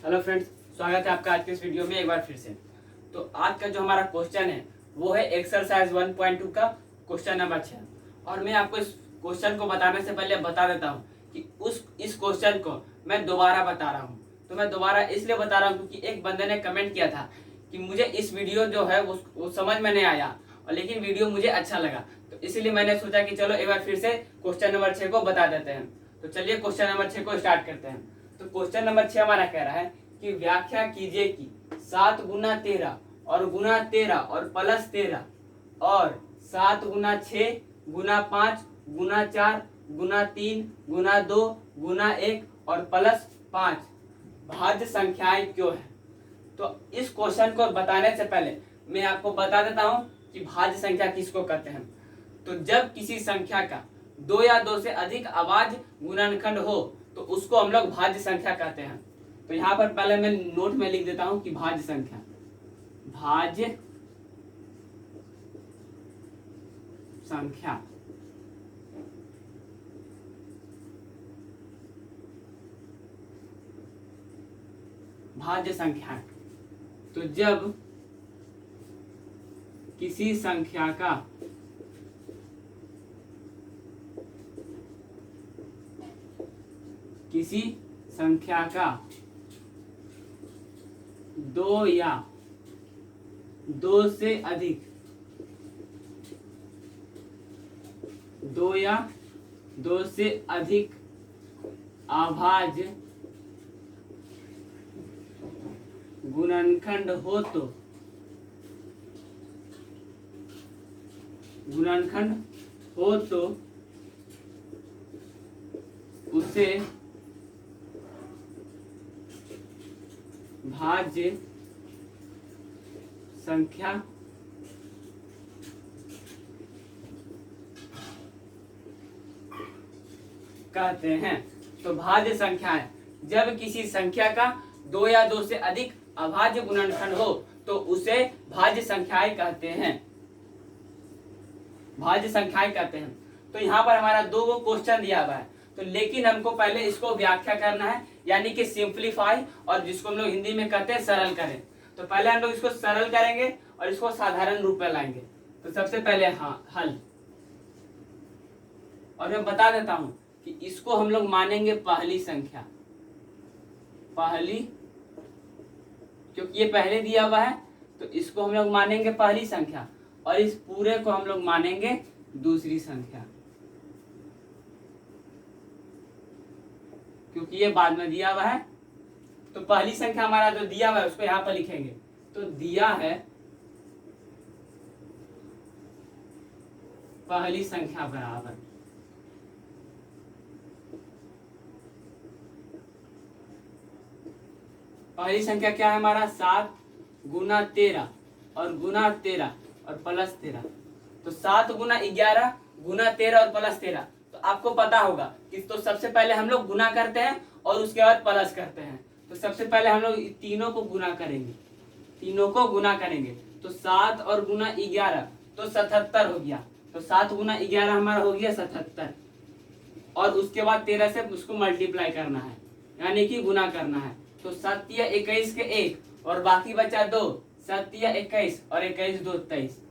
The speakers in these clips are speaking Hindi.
हेलो फ्रेंड्स, स्वागत है आपका आज के इस वीडियो में एक बार फिर से। तो आज का जो हमारा क्वेश्चन है वो है एक्सरसाइज 1.2 का क्वेश्चन नंबर 6। और मैं आपको इस क्वेश्चन को बताने से पहले बता देता हूँ कि इस क्वेश्चन को मैं दोबारा बता रहा हूँ। तो मैं दोबारा इसलिए बता रहा हूँ क्योंकि एक बंदे ने कमेंट किया था कि मुझे इस वीडियो जो है वो समझ में नहीं आया, और लेकिन वीडियो मुझे अच्छा लगा, तो इसलिए मैंने सोचा कि चलो एक बार फिर से क्वेश्चन नंबर 6 को बता देते हैं। तो चलिए क्वेश्चन नंबर 6 को स्टार्ट करते हैं। तो क्वेश्चन नंबर 6 हमारा कह रहा है कि व्याख्या कीजिए कि 7 गुना 13 और गुना 13 और प्लस 13 और 7 गुना 6 गुना 5 गुना 4 गुना 3 गुना 2 गुना 1 और प्लस 5 भाज्य संख्याएं क्यों है। तो इस क्वेश्चन को बताने से पहले मैं आपको बता देता हूं कि भाज्य संख्या किसको कहते हैं। तो जब किसी संख्या का 2 या 2 से अधिक अभाज्य गुणनखंड हो तो उसको हम लोग भाज्य संख्या कहते हैं। तो यहाँ पर पहले मैं नोट में लिख देता हूं कि भाज्य संख्या, भाज्य संख्या भाज्य संख्या। तो जब किसी संख्या का दो या 2 से अधिक अभाज्य गुणनखंड हो तो उसे भाज्य संख्या कहते हैं। तो भाज्य संख्या है जब किसी संख्या का 2 या 2 से अधिक अभाज्य गुणनखंड हो तो उसे भाज्य संख्याएं कहते हैं। तो यहाँ पर हमारा 2 क्वेश्चन दिया हुआ है, तो लेकिन हमको पहले इसको व्याख्या करना है, यानी कि सिंप्लीफाई, और जिसको हम लोग हिंदी में कहते हैं सरल करें। तो पहले हम लोग इसको सरल करेंगे और इसको साधारण रूप में लाएंगे। तो सबसे पहले हल, और मैं बता देता हूं कि इसको हम लोग मानेंगे पहली संख्या, क्योंकि ये पहले दिया हुआ है तो इसको हम लोग मानेंगे पहली संख्या, और इस पूरे को हम लोग मानेंगे दूसरी संख्या, क्योंकि ये बाद में दिया हुआ है। तो पहली संख्या हमारा जो दिया हुआ है उसको यहां पर लिखेंगे। तो दिया है पहली संख्या बराबर पहली संख्या क्या है हमारा 7 गुना 13 और गुना 13 और प्लस 13। तो 7 गुना 11 गुना 13 और प्लस 13। तो आपको पता होगा कि तो सबसे पहले हम लोग गुना करते हैं और उसके बाद प्लस करते हैं। तो सबसे पहले हम लोग तीनों को गुना करेंगे। तो 7 और गुना 11 तो 77 हो गया। तो 7 गुना 11 हमारा हो गया 77, और उसके बाद 13 से उसको मल्टीप्लाई करना है, यानी कि गुना करना है। तो 7 या 21 के 1 और बाकी बचा 2, 7 या 21 और 21 2 23।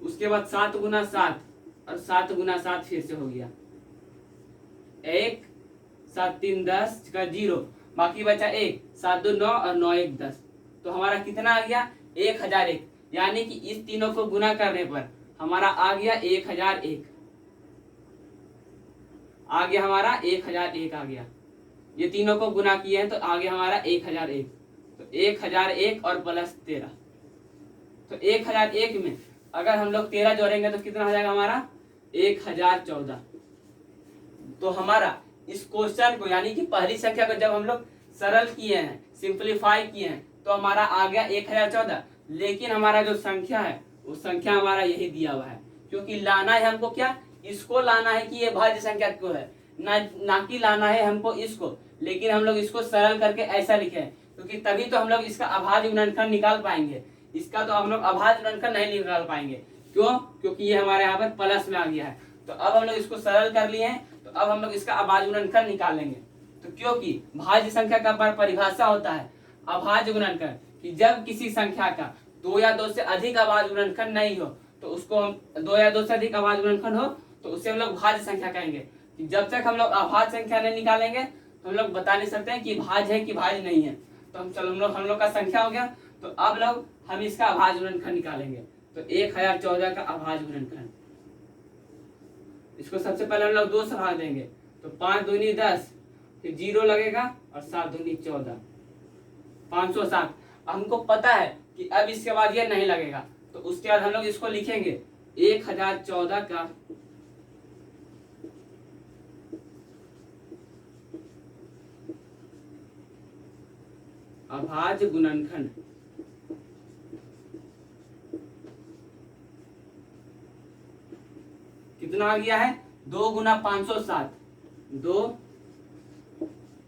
उसके बाद 7 गुना 7 और 7 गुना 7 फिर से हो गया 1, 7 3 10 का 0, बाकी बचा 1, 7 2 9 और 9 1 10। तो हमारा कितना आ गया 1001, यानी कि इस तीनों को गुना करने पर हमारा आ गया 1001, हमारा 1001 आ गया। ये तीनों को गुना किए हैं तो आगे हमारा 1001। तो 1001 और प्लस 13। तो 1001 में अगर हम लोग 13 जोड़ेंगे तो कितना हो जाएगा हमारा 1014। तो हमारा इस क्वेश्चन को, यानी कि पहली संख्या को जब हम लोग सरल किए हैं, सिंप्लीफाई किए हैं, तो हमारा आ गया 1014। लेकिन हमारा जो संख्या है वो संख्या हमारा यही दिया हुआ है, क्योंकि लाना है हमको क्या, इसको लाना है कि ये भाज्य संख्या क्यों है, ना कि लाना है हमको इसको। लेकिन हम लोग इसको सरल करके ऐसा लिखे हैं क्योंकि तभी तो हम लोग इसका अभाज्य गुणनखंड निकाल पाएंगे। इसका तो हम लोग अभाज्य गुणनखंड नहीं निकाल पाएंगे। क्यों? क्योंकि ये हमारे यहाँ पर प्लस में आ गया है। तो अब हम लोग इसको सरल कर लिए हैं, तो अब हम लोग इसका अभाज्य गुणनखंड निकालेंगे। तो क्योंकि भाज्य संख्या का परिभाषा होता है अभाज्य गुणनखंड, कि जब किसी संख्या का 2 या 2 से अधिक अभाज्य गुणनखंड नहीं हो तो उसको हम 2 या 2 से अधिक अभाज्य गुणनखंड हो तो उसे हम लोग भाज्य संख्या कहेंगे। कि जब तक हम लोग अभाज्य संख्या नहीं निकालेंगे तो हम लोग बता नहीं सकते हैं कि भाज्य है कि भाज्य नहीं है। तो हम लोग का संख्या हो गया। तो अब लोग हम इसका अभाज्य गुणनखंड निकालेंगे। तो 1014 का अभाज्य गुणनखंड, इसको सबसे पहले हम लोग 2 से भाग देंगे। तो 5 दूनी 10, फिर 0 लगेगा और 7 दूनी 14, 507। हमको पता है कि अब इसके बाद ये नहीं लगेगा, तो उसके बाद हम लोग इसको लिखेंगे 1014 का अभाज्य गुणनखंड। कितना आ गया है? 2 गुना 507, 2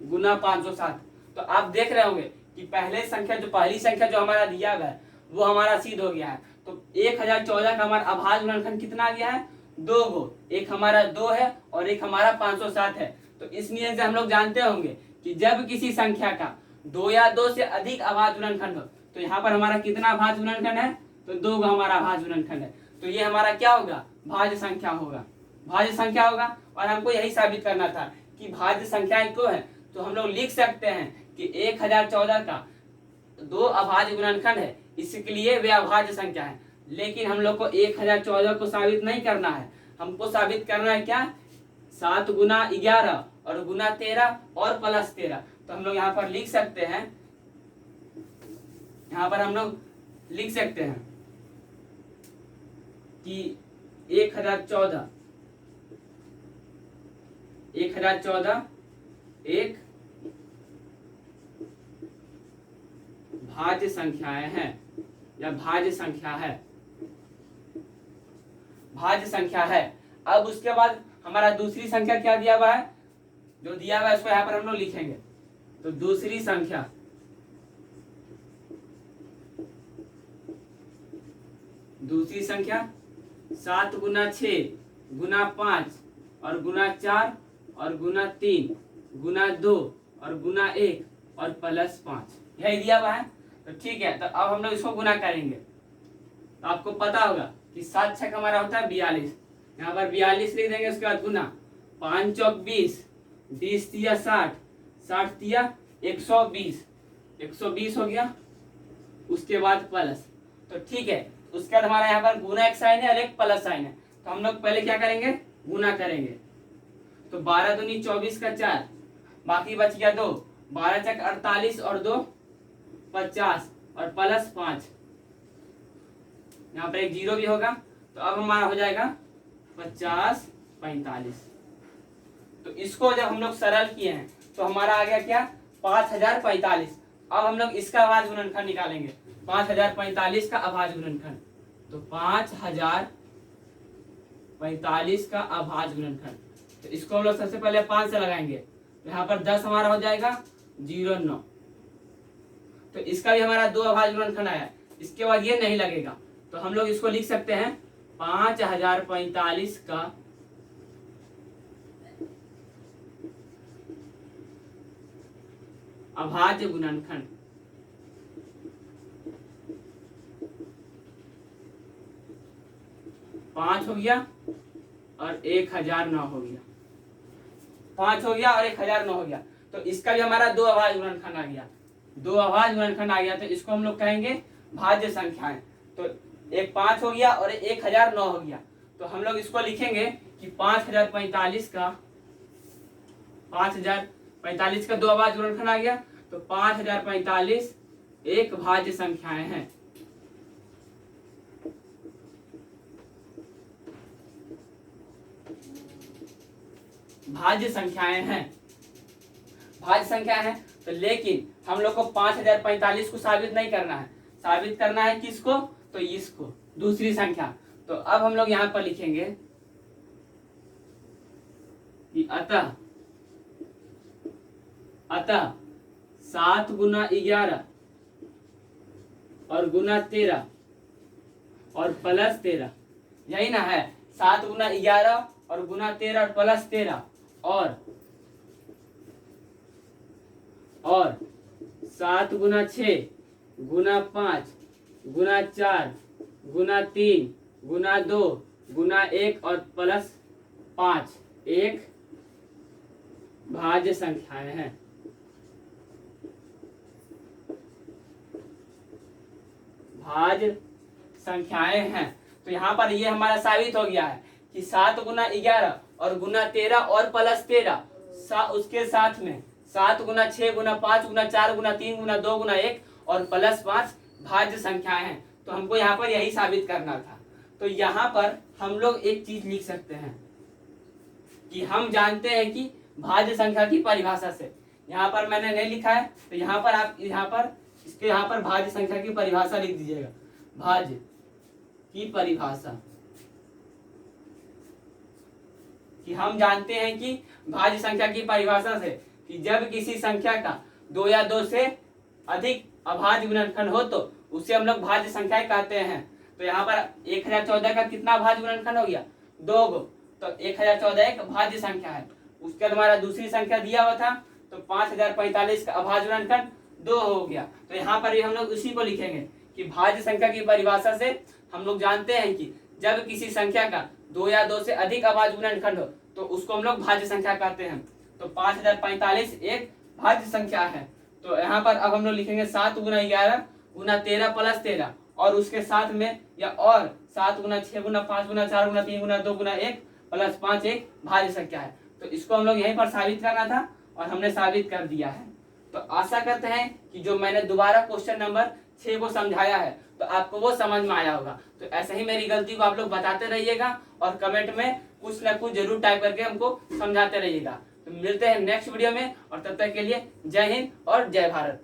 गुना 507। तो आप देख रहे होंगे कि पहली संख्या जो हमारा दिया गया है वो हमारा सिद्ध हो गया है। तो 1014 का हमारा अभाज्य गुणनखंड कितना आ गया है? 2 गो, एक हमारा 2 है और एक हमारा 507 है। तो इस नियम से हम लोग जानते होंगे कि जब किसी संख्या का 2 या 2 से अधिक अभाज्य गुणनखंड हो, तो यहाँ पर हमारा कितना अभाज्य गुणनखंड है? तो 2 का हमारा अभाज्य गुणनखंड है। तो ये हमारा क्या होगा? भाज्य संख्या होगा, भाज्य संख्या होगा। और हमको यही साबित करना था कि भाज्य संख्याएं क्यों है। तो हम लोग लिख सकते हैं कि 1014 का 2 अभाज्य गुणनखंड है, इसके लिए वे अभाज्य संख्या है। लेकिन हम लोग को 1014 को साबित नहीं करना है, हमको साबित करना है क्या? 7 गुना 11 और गुना 13 और प्लस 13। तो हम लोग यहाँ पर लिख सकते हैं, यहाँ पर हम लोग लिख सकते हैं कि 1014 एक भाज्य संख्याएं हैं या भाज्य संख्या है, भाज्य संख्या है। अब उसके बाद हमारा दूसरी संख्या क्या दिया हुआ है? जो दिया हुआ है उसको यहाँ पर हम लोग लिखेंगे। तो दूसरी संख्या दूसरी संख्या 7 गुना 6 गुना 5 और गुना 4 और गुना 3 गुना 2 और गुना 1 और प्लस 5, यही दिया हुआ है। तो ठीक है, तो अब हम लोग इसको गुना करेंगे। तो आपको पता होगा कि 7 छक हमारा होता है 42, यहाँ पर 42 लिख देंगे। उसके बाद गुना 5 चौक 20, 20 तिया 60, 60 तिया 120, 120 हो गया। उसके बाद प्लस। तो ठीक है, उसके बाद हमारा यहाँ पर गुना एक साइन है और एक प्लस साइन है। तो हम लोग पहले क्या करेंगे? गुना करेंगे। तो 12 दूनी 24 का 4, बाकी बच गया 2, 12 चक 48 और 2 50 और प्लस 5, यहाँ पर एक 0 भी होगा। तो अब हमारा हो जाएगा 50 45। तो इसको जब हम लोग सरल किए हैं तो हमारा आ गया क्या? 5045। अब हम लोग इसका अभाज्य गुणनखंड निकालेंगे, 5045 का अभाज्य गुणनखंड। तो 5045 का अभाज्य गुणनखंड, तो इसको हम लोग सबसे पहले 5 से लगाएंगे। तो यहाँ पर 10 हमारा हो जाएगा 09। तो इसका भी हमारा 2 अभाज्य गुणनखंड आया। इसके बाद ये नहीं लगेगा, तो हम लोग इसको लिख सकते हैं 5045 का अभाज्य गुणनखंड। 5 हो गया और 1009 हो गया, 5 हो गया और 1009 हो गया। तो इसका भी हमारा 2 अभाज्य गुणनखंड आ गया, 2 अभाज्य गुणनखंड आ गया। तो इसको हम लोग कहेंगे भाज्य संख्याएं। तो एक 5 हो गया और 1009 हो गया। तो हम लोग इसको लिखेंगे कि 5045 का 2 अभाज्य गुणनखंड आ गया। तो 5045 एक भाज्य संख्याएं हैं। भाज्य संख्याएं हैं, भाज्य संख्या है। तो लेकिन हम लोग को 5045 को साबित नहीं करना है, साबित करना है किसको? तो इसको, दूसरी संख्या। तो अब हम लोग यहां पर लिखेंगे कि अतः 7 गुना 11 और गुना 13 और प्लस 13, यही ना है? 7 गुना 11 और गुना 13 और प्लस 13 और और 7 गुना 6 गुना 5 गुना 4 गुना 3 गुना 2 गुना 1 और प्लस 5 एक भाज्य संख्याएं हैं। भाज्य संख्याएं हैं। तो यहाँ पर ये हमारा साबित हो गया है कि 7 गुना 11 और गुना 13 और प्लस 13 उसके साथ में 7 गुना 6 गुना 5 गुना 4 गुना 3 गुना 2 गुना 1 और प्लस 5 भाज्य संख्याएं हैं। तो हमको यहाँ पर यही साबित करना था। तो यहाँ पर हम लोग एक चीज लिख सकते हैं कि हम जानते हैं कि भाज्य संख्या की परिभाषा से, यहाँ पर मैंने नहीं लिखा है तो यहाँ पर आप यहाँ पर भाज्य संख्या की परिभाषा लिख दीजिएगा। भाज्य की परिभाषा कि हम जानते हैं कि भाज्य संख्या की परिभाषा से कि जब किसी संख्या का 2 या 2 से अधिक अभाज्य गुणनखंड हो तो उसे हम लोग भाज्य संख्याएं कहते हैं। तो यहाँ पर 1014 का कितना भाज्य गुणनखंड हो गया? 2 गो। तो 1014 एक भाज्य संख्या है। उसके हमारा दूसरी संख्या दिया हुआ था तो 5045 का अभाज्य गुणनखंड 2 हो गया। तो यहाँ पर भी हम लोग उसी को लिखेंगे कि भाज्य संख्या की परिभाषा से हम लोग जानते हैं कि जब किसी संख्या का 2 या 2 से अधिक अभाज्य गुणनखंड हो तो उसको हम लोग भाज्य संख्या कहते हैं। तो 5045 एक भाज्य संख्या है। तो यहाँ पर अब हम लोग लिखेंगे 7 गुना 11 गुना 13 प्लस 13 और उसके साथ में या और 7 गुना 6 गुना 5 गुना 4 गुना 3 गुना 2 गुना 1 प्लस 5 एक भाज्य संख्या है। तो इसको हम लोग यहीं पर साबित करना था और हमने साबित कर दिया है। तो आशा करते हैं कि जो मैंने दोबारा क्वेश्चन नंबर 6 को समझाया है तो आपको वो समझ में आया होगा। तो ऐसे ही मेरी गलती को आप लोग बताते रहिएगा और कमेंट में कुछ ना कुछ जरूर टाइप करके हमको समझाते रहिएगा। तो मिलते हैं नेक्स्ट वीडियो में और तब तक के लिए जय हिंद और जय भारत।